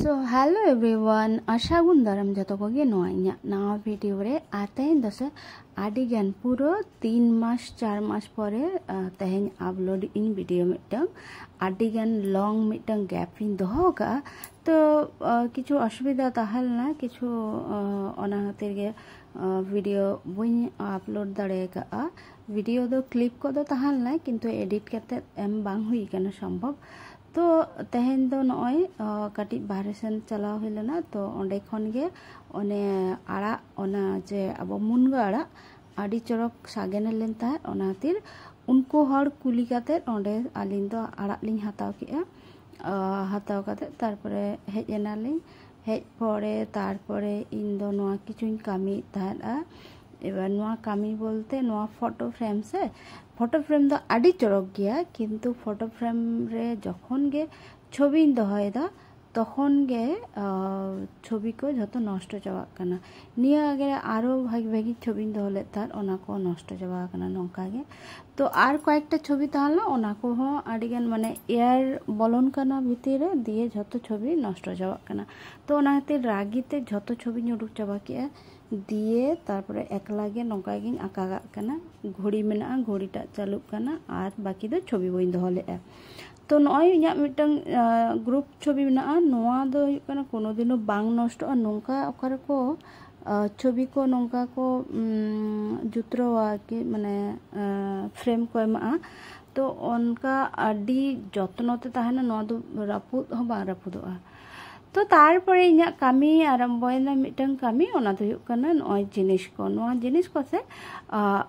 So hello everyone, asagun daram joto koge noa inya nawa video re atein dose adigan puro 3 mas 4 mas pore tehin upload in video mitang adigan long mitang gap in doho ka to kichu asubida tahal na kichu ona hatir ge video buin upload dare ka video do clip ko do tahal na kintu edit kate em bang hui kana sambhav तो तेहन दो नय कटी बाहर सेन चलाव हुई तो ओंडे खन गे ओने आड़ा ओना जे अब मुनगा आड़ा आड़ी चरक सागेन लेन ताहे ओना खातिर उनको हर कुली काते ओंडे आलिन दो आड़ा लिंग हताव किया हताव काते तारपरे हेज एनालिंग हेज परे तारपरे इन दो नोआ किछुन कामी ताहेला एबार नोआ कामी बोलते नोआ फोटो फ्रेम से फोटो फ्रेम दो आड़ी चरक गया किंतु फोटो फ्रेम रे जखन गे छवि दोहयदा तखन गे छवि को जतो नष्ट चाबा कना निया आगे आरो भागी भागी छवि दोह ले तार ओना को नष्ट चाबा कना नोंका गे तो आर कयेकटा छवि ताहला ओना को हो आडिगान माने एयर बलन कना भितर रे दिए जतो छवि नष्ट चाबा कना तो ओना खातिर रागीते जतो छवि उडुक चाबा किया दिए तारपरे एकला गे नोंका गिन आकागा कना घड़ी मेना घड़ीटा चालू कना आर बाकी दो छवि बइन दोह लेआ तो नय इया मिटन ग्रुप छवि मेना नोआ दो कना कोनो दिनो बांग नष्टो नोंका ओकारे को छवि को नोंका को जुत्रवा के माने फ्रेम को एमा तो उनका आडी जत्नते ताहेना नोआ दो रापुद हो बा रापुदोआ तो तारपरे इኛ कामी आरम्भयना मिटन कामी ओना दो हुयुग कना नय जिनिस को नोआ जिनिस को से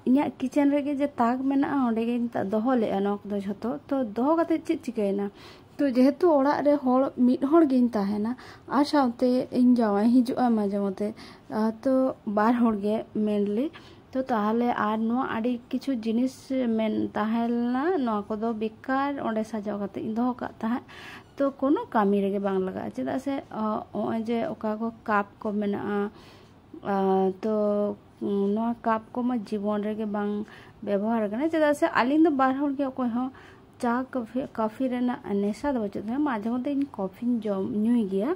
इኛ किचन रेगे जे ताक मेना ओंडे गे दोहो लेआ नोक दो जतो तो दोहो काते चेक चिकायना तो जेहेतु ओड़ा रे होड़ मिड होड़ गिन ताहेना आ साउते इन जावाई हिजुआ माजे मते तो बार होड़ गे मेनली तो ताहले आर नोआ आडी किछु जिनिस मेन ताहेलना नोआ को दो बेकार ओंडे साजाव काते इन दोहो का ताहे तो कोनो कामी रेगे बांग लगा चेदा से ओए जे ओका को काप को मेना तो नोआ काप को मा जीवन रेगे बांग व्यवहार कना चेदा से आलिन दो बार होड़ गे ओकोय हो चा कॉफी रेना नेशा दो बचत है माझे मध्य इन कॉफी जम न्यूई गया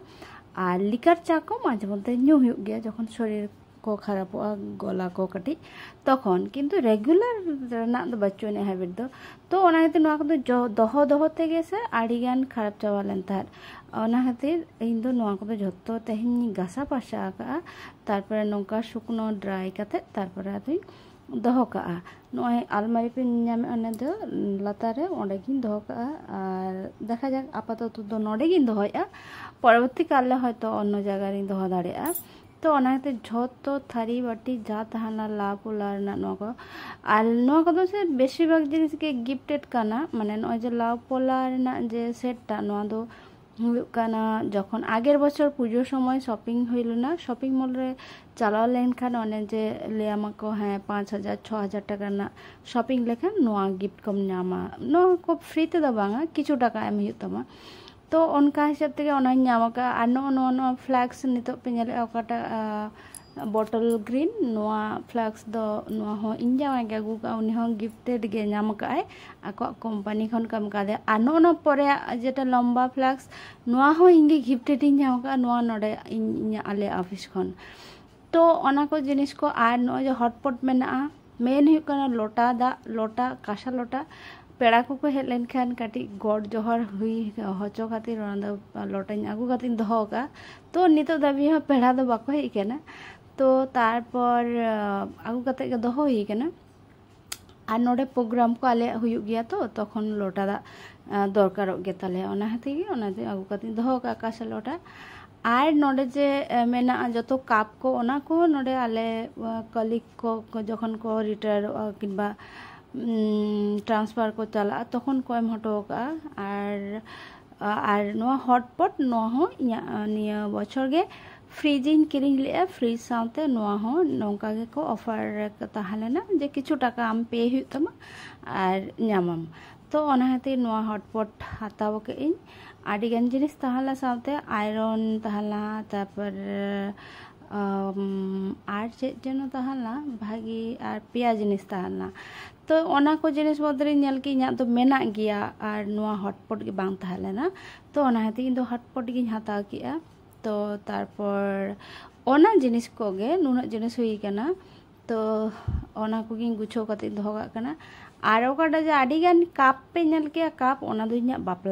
और लिकर चा को माझे मध्य न्यू हुई गया जखन शरीर को खराब गला को कटी तखन किंतु रेगुलर रेना दो बच्चों ने हैबिट दो तो ओना खातिर नोआ को जो दोहो दोहो तेगे से आड़ीगान खराब चाबा लेन तार ओना खातिर इन दो नोआ को जतो तेहनी गासा पासा का तारपरे नोंका शुकनो ड्राई काते तारपरे आदि दोहो का नोय आलमारी पे नामे ओने दो लातारे ओंडे गिन दोहो का और देखा जाक आपातत दो नोडे गिन दोहोया परवर्ती काले हयतो अन्य जायगा रे दोहो दाड़ेया तो ओनाते झोतो थारी बाटी जा ताहाना ला पोलार ना नको आर नको दो से बेशिरभाग जिनिस के गिफ्टेड काना माने नय जे ला पोलार ना जे सेटटा नो दो हुयुग काना जखन आगेर बछर पुजोर समय शपिंग हइल ना शपिंग मॉल रे चालाव लेन खान ओने जे लेयामा को हाँ 5000 6000 टाका ना शपिंग लेखान नोआ गिफ्ट कम नामा नो को फ्री ते दो बांगा किछु टाका एम हुयुग तमा तो उनका हिसाब ते ओना नाम का आर नो फ्लैक्स नितो पे नेले ओकाटा बॉटल ग्रीन नोआ फ्लैक्स दो नोआ हो इन जावा के अगु का उनी हो गिफ्टेड गे नाम का आय आको कंपनी खन कम का दे आर नो परे जेटा लंबा फ्लैक्स नोआ हो इंगे गिफ्टेड इन नाम का नोआ नोडे इन आले ऑफिस खन तो ओना को जिनिस को आर नो जो हॉटपॉट मेना मेन हुई कना लोटा दा लोटा कासा लोटा पेड़ा को हेज लेन खान काटी गॉड जोहर हुई हचो खातिर लोटाई आगू खातिर दोहो का तो नितो दाबी हो पेड़ा दो बाको हेज केना तो तारपर आगू काते के दोहो हुई केना आर नोडे प्रोग्राम को आले हुयुग गया तो तखन लोटा दा दरकारोग गे ताले ओना हाते गे ओना दे आगू कातिर दोहो का कासा लोटा आर नोडे जे मेना जतो काप को ओना को नोडे आले कलिक को जखन को रिटायर किंबा ट्रांसफार को चला तखन को एम हटो का आर नोआ हॉटपॉट नोआ हो निया बछर गे फ्रिजिंग किरिंग ले फ्रिज साथे नोआ हो नोंका गे को ऑफर ताहलेना जे किछु टाका आम पे हुई तमा आर न्यामम तो ओना खातिर नोआ हॉटपॉट हाताव के इन आडिगान जिनिस ताहला साथे आयरन ताहला तापर आर चेक जनो ताहला भागी आर पिया जिनिस ताहला तो ओना को जिनिस मध्य नेल की इᱧᱟᱜ दो मेना गया और नुआ हॉटपॉट के बांग तहा लेना तो ओना हेती इन दो हॉटपॉट गिन हताव किया तो तारपर ओना जिनिस कोगे नुना जिनिस हुई कना तो ओना को गिन गुछो कते दोहो काग कना और ओकाटा जे आडी गान काप पे नेल के काप ओना दो इᱧाᱜ बापला